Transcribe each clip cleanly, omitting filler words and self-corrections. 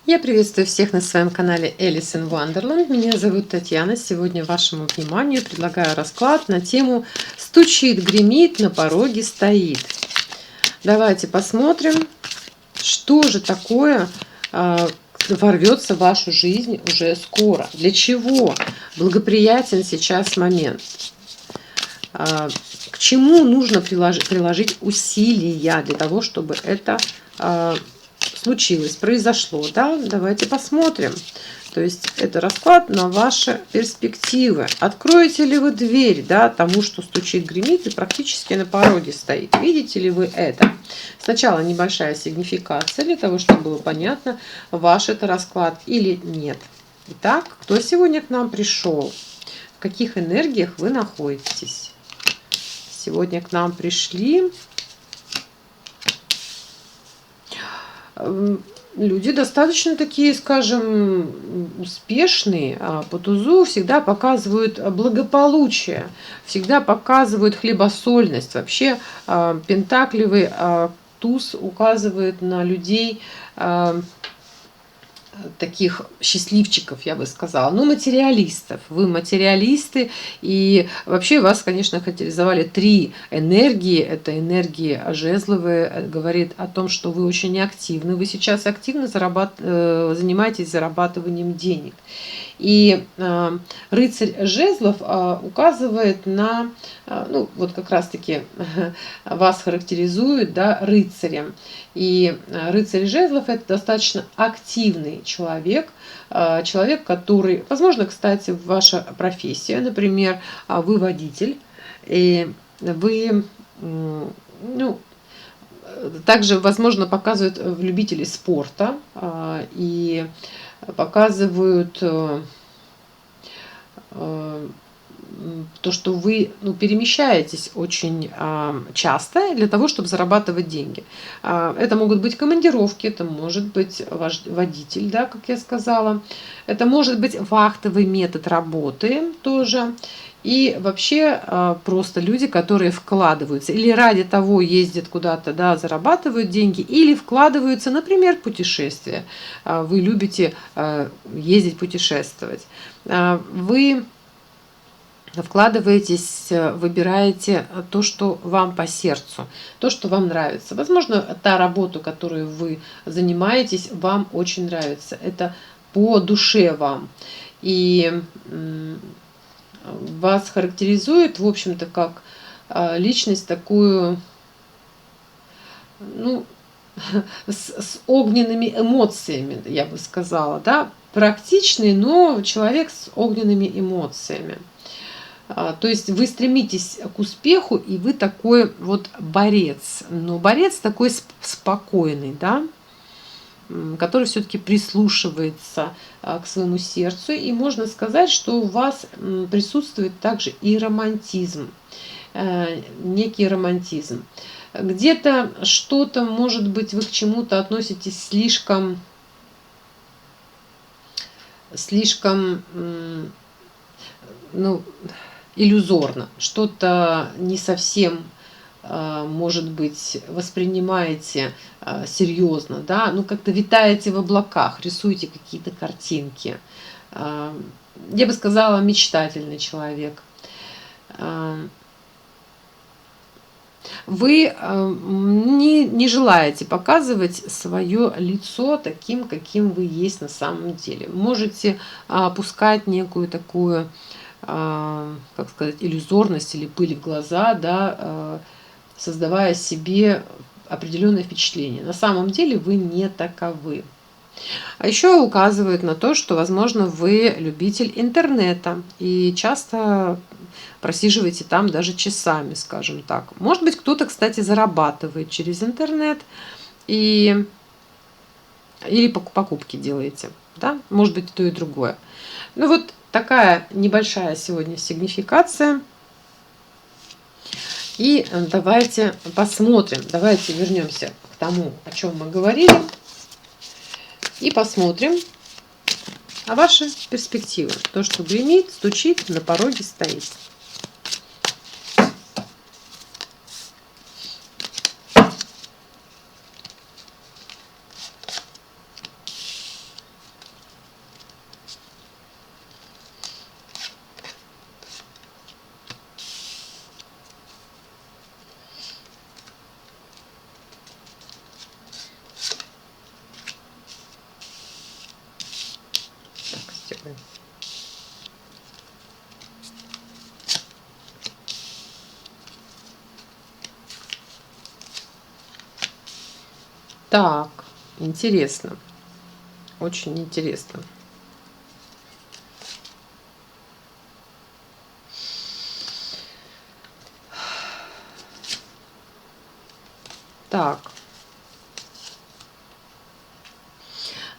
Я приветствую всех на своем канале Alice in Wonderland. Меня зовут Татьяна. Сегодня вашему вниманию предлагаю расклад на тему «Стучит, гремит, на пороге стоит». Давайте посмотрим, что же такое ворвется в вашу жизнь уже скоро. Для чего благоприятен сейчас момент? К чему нужно приложить усилия для того, чтобы это случилось, произошло, да? Давайте посмотрим. То есть это расклад на ваши перспективы. Откроете ли вы дверь, да, тому, что стучит, гремит и практически на пороге стоит? Видите ли вы это? Сначала небольшая сигнификация для того, чтобы было понятно, ваш это расклад или нет. Итак, кто сегодня к нам пришел? В каких энергиях вы находитесь? Сегодня к нам пришли люди достаточно такие, скажем, успешные. По тузу всегда показывают благополучие, всегда показывают хлебосольность. Вообще пентаклевый туз указывает на людей таких счастливчиков, я бы сказала, ну, материалистов. Вы материалисты, и вообще вас, конечно, характеризовали три энергии. Это энергии жезловые, говорит о том, что вы очень активны, вы сейчас активно занимаетесь зарабатыванием денег. И рыцарь жезлов указывает на, ну, вот как раз-таки вас характеризует, да, рыцарем. И рыцарь жезлов – это достаточно активный человек, человек, который, возможно, кстати, ваша профессия, например, вы водитель, и вы, ну, также, возможно, показывают любителей спорта и показывают то, что вы, ну, перемещаетесь очень часто для того, чтобы зарабатывать деньги. Это могут быть командировки, это может быть ваш водитель, да, как я сказала. Это может быть вахтовый метод работы тоже. И вообще просто люди, которые вкладываются или ради того ездят куда-то, да, зарабатывают деньги, или вкладываются, например, в путешествия. Вы любите ездить, путешествовать. Вы вкладываетесь, выбираете то, что вам по сердцу, то, что вам нравится. Возможно, та работа, которую вы занимаетесь, вам очень нравится. Это по душе вам. И вас характеризует, в общем-то, как личность такую, ну, с огненными эмоциями, я бы сказала, да, практичный, но человек с огненными эмоциями. То есть вы стремитесь к успеху, и вы такой вот борец. Но борец такой спокойный, да, который все-таки прислушивается к своему сердцу. И можно сказать, что у вас присутствует также и романтизм, некий романтизм. Где-то что-то, может быть, вы к чему-то относитесь слишком, ну, иллюзорно, что-то не совсем, может быть, воспринимаете серьезно, да, ну, как-то витаете в облаках, рисуете какие-то картинки. Я бы сказала, мечтательный человек. Вы не желаете показывать свое лицо таким, каким вы есть на самом деле. Можете опускать некую такую, как сказать, иллюзорность или пыль в глаза, да, создавая себе определенное впечатление. На самом деле вы не таковы. А еще указывает на то, что, возможно, вы любитель интернета и часто просиживаете там даже часами, скажем так. Может быть, кто-то, кстати, зарабатывает через интернет или покупки делаете. Да? Может быть, и то, и другое. Ну вот такая небольшая сегодня сигнификация. И давайте посмотрим, давайте вернемся к тому, о чем мы говорили. И посмотрим ваши перспективы. То, что гремит, стучит, на пороге стоит. жезлы. Так, интересно. Очень интересно. Так.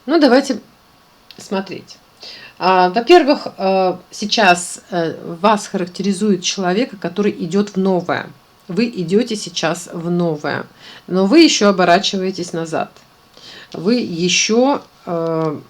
Ну, давайте смотреть. Во-первых, сейчас вас характеризует человека, который идет в новое. Вы идете сейчас в новое, но вы еще оборачиваетесь назад. Вы еще ну,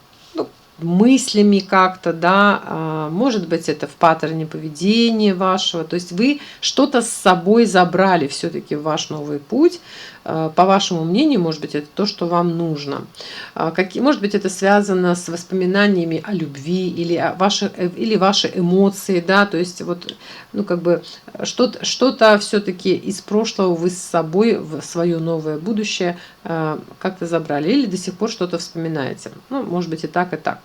мыслями как-то, да, может быть, это в паттерне поведения вашего, то есть вы что-то с собой забрали все-таки в ваш новый путь. По вашему мнению, может быть, это то, что вам нужно. Может быть, это связано с воспоминаниями о любви или ваши эмоции, да, то есть вот, ну, как бы что-то все-таки из прошлого вы с собой в свое новое будущее как-то забрали или до сих пор что-то вспоминаете. Ну, может быть, и так, и так.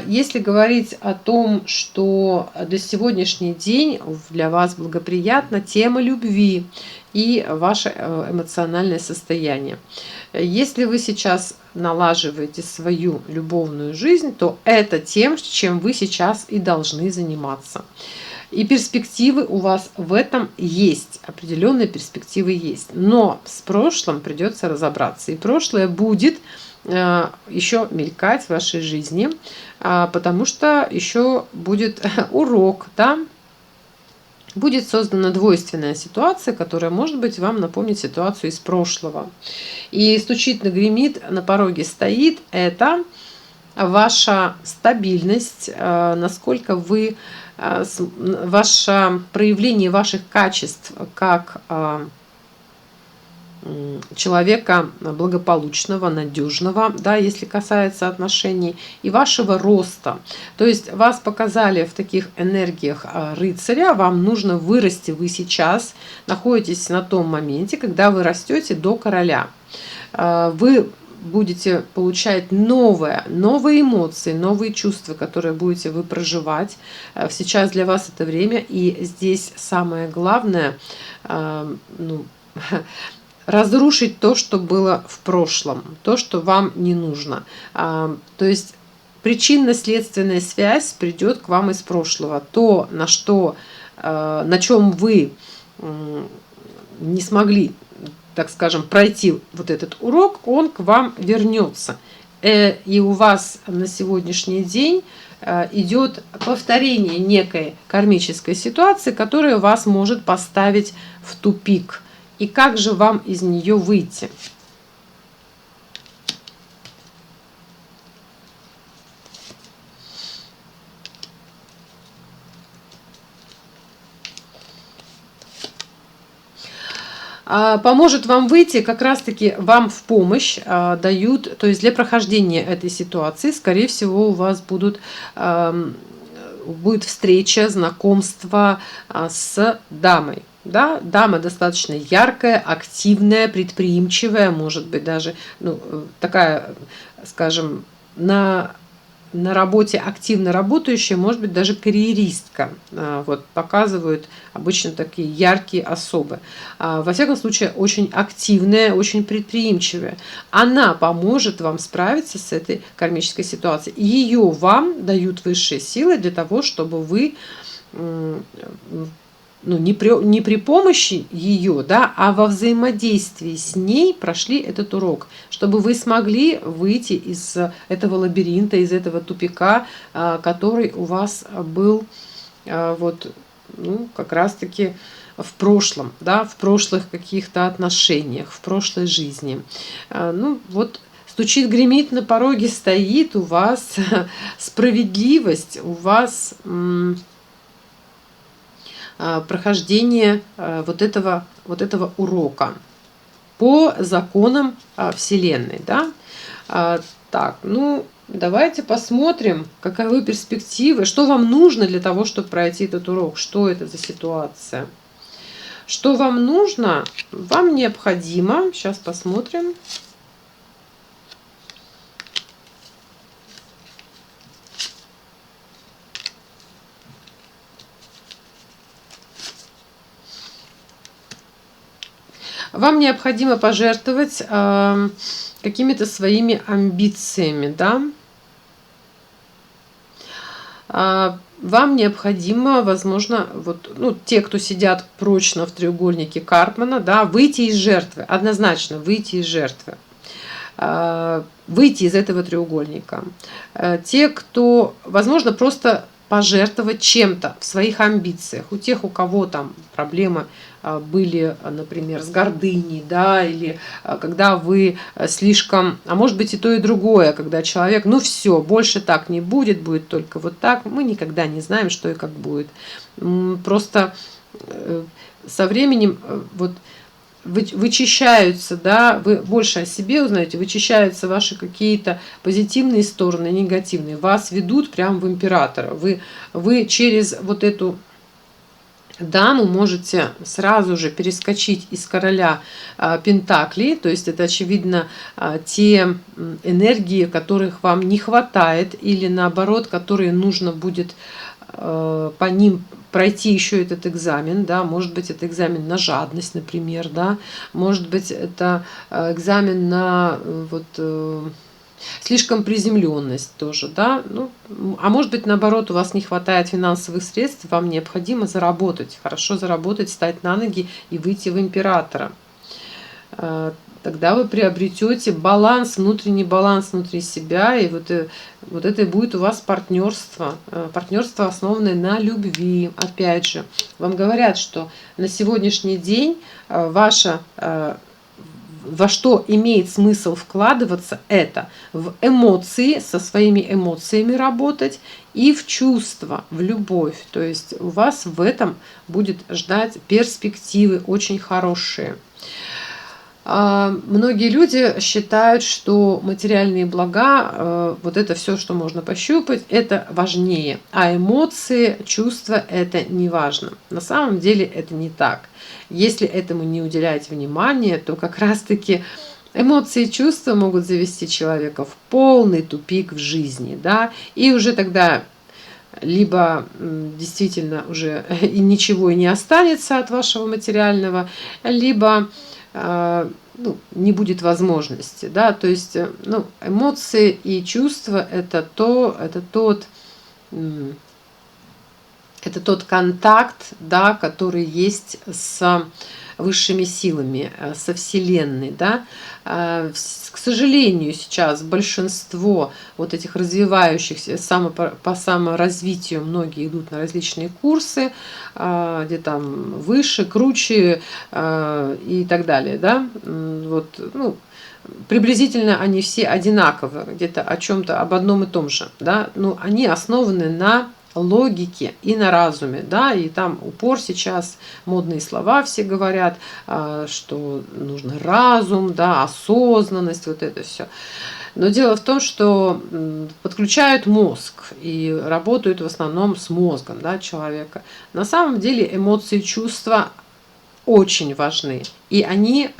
Если говорить о том, что для сегодняшний день для вас благоприятна тема любви и ваше эмоциональное состояние. Если вы сейчас налаживаете свою любовную жизнь, то это тем, чем вы сейчас и должны заниматься. И перспективы у вас в этом есть, определенные перспективы есть. Но с прошлым придется разобраться. И прошлое будет еще мелькать в вашей жизни, потому что еще будет урок, да? Будет создана двойственная ситуация, которая, может быть, вам напомнит ситуацию из прошлого. И стучит, гремит, на пороге стоит это ваша стабильность, насколько вы, ваше проявление ваших качеств как человека благополучного, надежного, да, если касается отношений, и вашего роста. То есть вас показали в таких энергиях рыцаря, вам нужно вырасти, вы сейчас находитесь на том моменте, когда вы растете до короля. Вы будете получать новые эмоции, новые чувства, которые будете вы проживать. Сейчас для вас это время, и здесь самое главное, разрушить то, что было в прошлом, то, что вам не нужно. То есть причинно-следственная связь придет к вам из прошлого. То, на чем вы не смогли, так скажем, пройти вот этот урок, он к вам вернется. И у вас на сегодняшний день идет повторение некой кармической ситуации, которая вас может поставить в тупик. И как же вам из нее выйти? Поможет вам выйти, как раз-таки вам в помощь дают, то есть для прохождения этой ситуации, скорее всего, у вас будет встреча, знакомство с дамой. Да, дама достаточно яркая, активная, предприимчивая, может быть даже такая, скажем, на работе активно работающая, может быть даже карьеристка. Вот показывают обычно такие яркие особы. Во всяком случае, очень активная, очень предприимчивая. Она поможет вам справиться с этой кармической ситуацией. Ее вам дают высшие силы для того, чтобы вы не при помощи ее, да, а во взаимодействии с ней прошли этот урок, чтобы вы смогли выйти из этого лабиринта, из этого тупика, который у вас был как раз-таки в прошлом, да, в прошлых каких-то отношениях, в прошлой жизни. Стучит, гремит, на пороге стоит у вас справедливость, у вас прохождение вот этого урока по законам Вселенной. Да? Давайте посмотрим, каковы перспективы, что вам нужно для того, чтобы пройти этот урок, что это за ситуация. Что вам нужно? Вам необходимо, сейчас посмотрим. вам необходимо пожертвовать какими-то своими амбициями, да. Вам необходимо, возможно, вот, ну, те, кто сидят прочно в треугольнике Карпмана, да, выйти из жертвы, однозначно выйти из жертвы, выйти из этого треугольника. Те, кто, возможно, просто пожертвовать чем-то в своих амбициях. У тех, у кого там проблемы были, например, с гордыней, да, или когда вы слишком, а может быть и то, и другое, когда человек, ну все, больше так не будет, будет только вот так, мы никогда не знаем, что и как будет. Просто со временем вот вычищаются, да, вы больше о себе узнаете, вычищаются ваши какие-то позитивные стороны, негативные, вас ведут прямо в императора. Вы через вот эту даму можете сразу же перескочить из короля Пентаклей, то есть это, очевидно, те энергии, которых вам не хватает, или наоборот, которые нужно будет по ним пройти еще этот экзамен, да, может быть, это экзамен на жадность, например, да, может быть, это экзамен на вот слишком приземленность тоже, да, ну, а может быть, наоборот, у вас не хватает финансовых средств, вам необходимо заработать, хорошо заработать, встать на ноги и выйти в императора. Тогда вы приобретете баланс, внутренний баланс внутри себя, и вот это будет у вас партнерство, партнерство, основанное на любви. Опять же, вам говорят, что на сегодняшний день ваша во что имеет смысл вкладываться, это в эмоции, со своими эмоциями работать, и в чувства, в любовь. То есть у вас в этом будет ждать перспективы очень хорошие. Многие люди считают, что материальные блага, вот это все, что можно пощупать, это важнее, а эмоции, чувства это не важно. На самом деле это не так. Если этому не уделять внимания, то как раз-таки эмоции и чувства могут завести человека в полный тупик в жизни, да, и уже тогда либо действительно уже и ничего и не останется от вашего материального, либо ну, не будет возможности, да, то есть, ну, эмоции и чувства это тот контакт, да, который есть с высшими силами, со Вселенной, да. К сожалению, сейчас большинство вот этих развивающихся по саморазвитию, многие идут на различные курсы, где там выше, круче и так далее, да. Вот, ну, приблизительно они все одинаковы, где-то о чем-то, об одном и том же, да. Но они основаны на логике и на разуме, да, и там упор сейчас, модные слова все говорят, что нужно разум, да, осознанность, вот это все. Но дело в том, что подключают мозг и работают в основном с мозгом, да, человека. На самом деле эмоции, чувства очень важны. И они,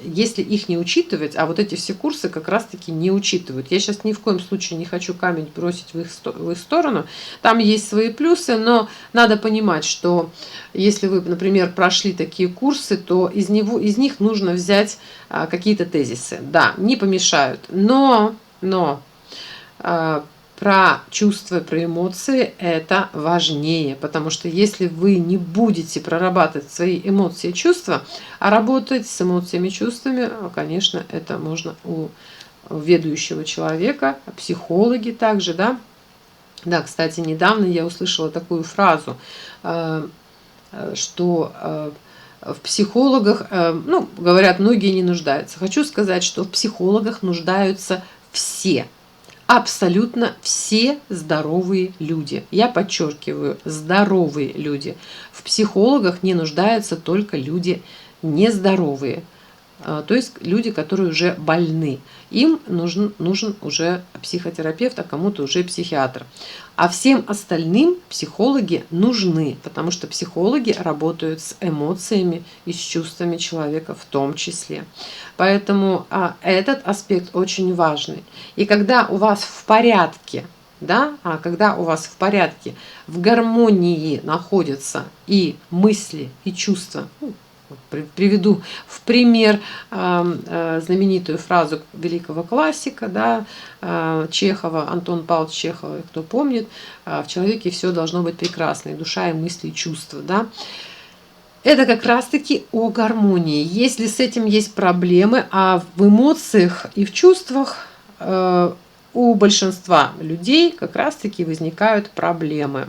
если их не учитывать, а вот эти все курсы как раз-таки не учитывают. Я сейчас ни в коем случае не хочу камень бросить в их сторону. Там есть свои плюсы, но надо понимать, что если вы, например, прошли такие курсы, то из них нужно взять какие-то тезисы. Да, не помешают. Но про чувства, про эмоции это важнее, потому что если вы не будете прорабатывать свои эмоции и чувства, а работать с эмоциями и чувствами, конечно, это можно у ведущего человека, психологи также, да. Да, кстати, недавно я услышала такую фразу, что в психологах, ну, говорят, многие не нуждаются. Хочу сказать, что в психологах нуждаются все. Абсолютно все здоровые люди. Я подчеркиваю, здоровые люди. В психологах не нуждаются только люди нездоровые. То есть люди, которые уже больны. Им нужен уже психотерапевт, а кому-то уже психиатр. А всем остальным психологи нужны, потому что психологи работают с эмоциями и с чувствами человека в том числе. Поэтому этот аспект очень важный. И когда у вас в порядке, да, когда у вас в порядке, в гармонии находятся и мысли, и чувства, Приведу в пример знаменитую фразу великого классика, да, Чехова, Антон Павлович Чехов, кто помнит, в человеке все должно быть прекрасно, и душа, и мысли, и чувства. Да. Это как раз-таки о гармонии. Если с этим есть проблемы, а в эмоциях и в чувствах у большинства людей как раз-таки возникают проблемы.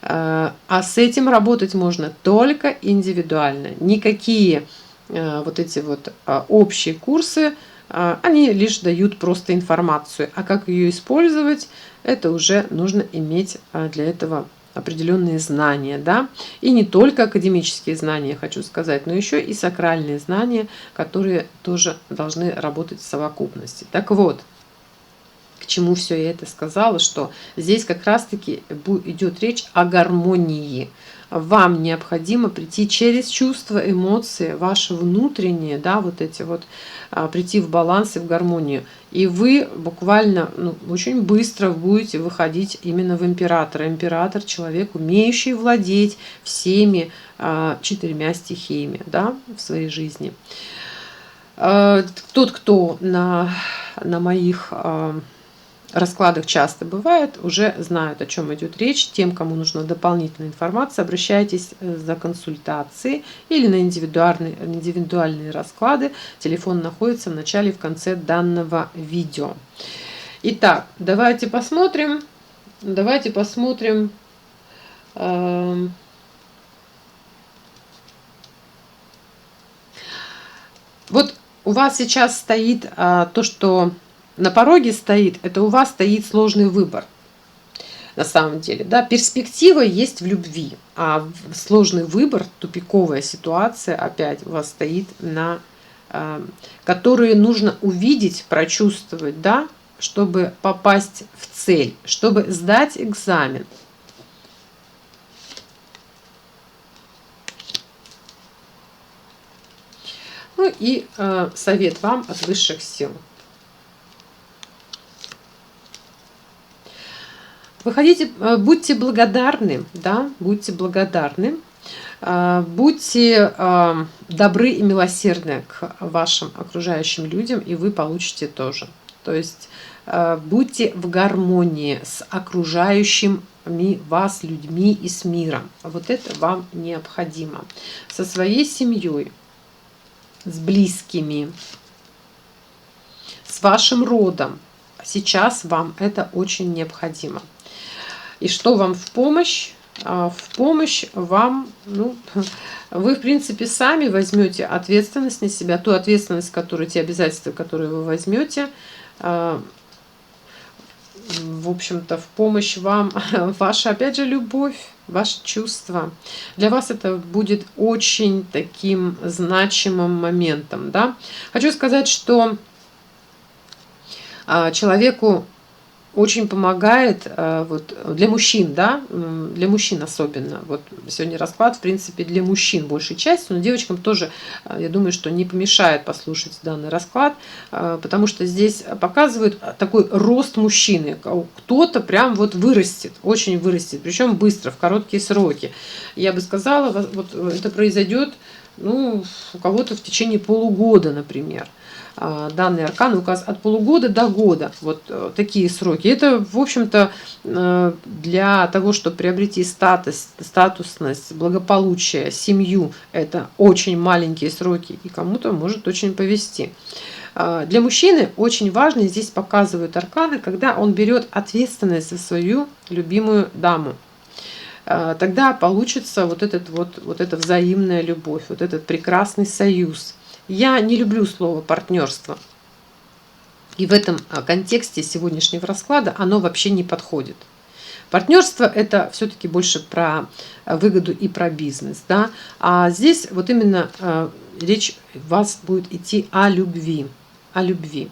А с этим работать можно только индивидуально. Никакие вот эти вот общие курсы, они лишь дают просто информацию. А как ее использовать, это уже нужно иметь для этого определенные знания. Да? И не только академические знания, хочу сказать, но еще и сакральные знания, которые тоже должны работать в совокупности. Так вот, к чему все я это сказала, что здесь как раз-таки идет речь о гармонии. Вам необходимо прийти через чувства, эмоции, ваши внутренние, да, вот эти вот, прийти в баланс и в гармонию. И вы буквально очень быстро будете выходить именно в императора. Император — человек, умеющий владеть всеми 4 стихиями, да, в своей жизни. Тот, кто на моих раскладах часто бывает, уже знают, о чем идет речь. Тем, кому нужна дополнительная информация, обращайтесь за консультацией или на индивидуальные расклады. Телефон находится в начале и в конце данного видео. Итак, давайте посмотрим. Вот у вас сейчас стоит то, что на пороге стоит, это у вас стоит сложный выбор. На самом деле, да, перспектива есть в любви, а сложный выбор, тупиковая ситуация опять у вас стоит, которые нужно увидеть, прочувствовать, да, чтобы попасть в цель, чтобы сдать экзамен. Ну и совет вам от высших сил. Выходите, будьте благодарны, да, будьте благодарны, будьте добры и милосердны к вашим окружающим людям, и вы получите тоже. То есть будьте в гармонии с окружающими вас людьми и с миром. Вот это вам необходимо. Со своей семьей, с близкими, с вашим родом. Сейчас вам это очень необходимо. И что вам в помощь? В помощь вам, вы, в принципе, сами возьмете ответственность на себя, ту ответственность, те обязательства, которые вы возьмете. В общем-то, в помощь вам ваша, опять же, любовь, ваши чувства. Для вас это будет очень таким значимым моментом. Да? Хочу сказать, что человеку очень помогает вот, для мужчин, да, для мужчин особенно. Вот сегодня расклад, в принципе, для мужчин большей частью, но девочкам тоже, я думаю, что не помешает послушать данный расклад, потому что здесь показывают такой рост мужчины. Кто-то прям вот вырастет, очень вырастет, причем быстро, в короткие сроки. Я бы сказала, вот это произойдет, у кого-то в течение полугода, например. Данный аркан указ от полугода до года. Вот такие сроки. Это, в общем-то, для того, чтобы приобрести статусность, благополучие, семью, это очень маленькие сроки, и кому-то может очень повезти. Для мужчины очень важно, здесь показывают арканы, когда он берет ответственность за свою любимую даму. Тогда получится вот эта взаимная любовь, вот этот прекрасный союз. Я не люблю слово партнерство. И в этом контексте сегодняшнего расклада оно вообще не подходит. Партнерство – это все-таки больше про выгоду и про бизнес. Да? А здесь вот именно речь у вас будет идти о любви. О любви.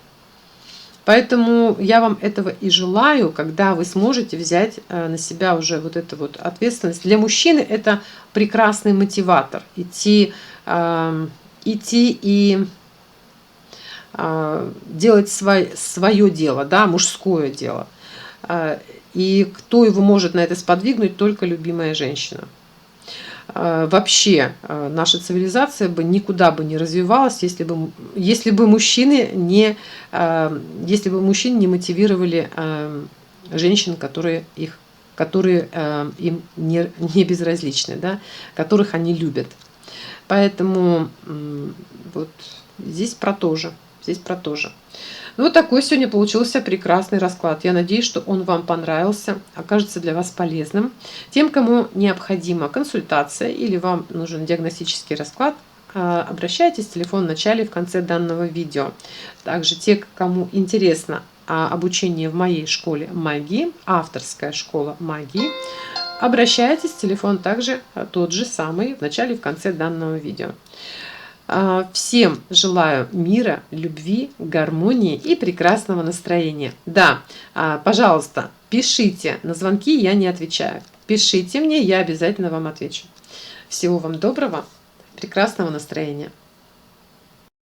Поэтому я вам этого и желаю, когда вы сможете взять на себя уже вот эту вот ответственность. Для мужчины это прекрасный мотиватор. Идти и делать свое дело, да, мужское дело. И кто его может на это сподвигнуть? Только любимая женщина. вообще наша цивилизация бы никуда бы не развивалась, если бы мужчины не, если бы мужчин не мотивировали женщин, которые им не безразличны, да, которых они любят. Поэтому вот здесь про то же. Здесь про то же. Ну, вот такой сегодня получился прекрасный расклад. Я надеюсь, что он вам понравился, окажется для вас полезным. Тем, кому необходима консультация или вам нужен диагностический расклад, обращайтесь, телефон в начале и в конце данного видео. Также те, кому интересно обучение в моей школе магии, авторская школа магии, обращайтесь, телефон также тот же самый в начале и в конце данного видео. Всем желаю мира, любви, гармонии и прекрасного настроения. Да, пожалуйста, пишите. На звонки я не отвечаю. Пишите мне, я обязательно вам отвечу. Всего вам доброго, прекрасного настроения.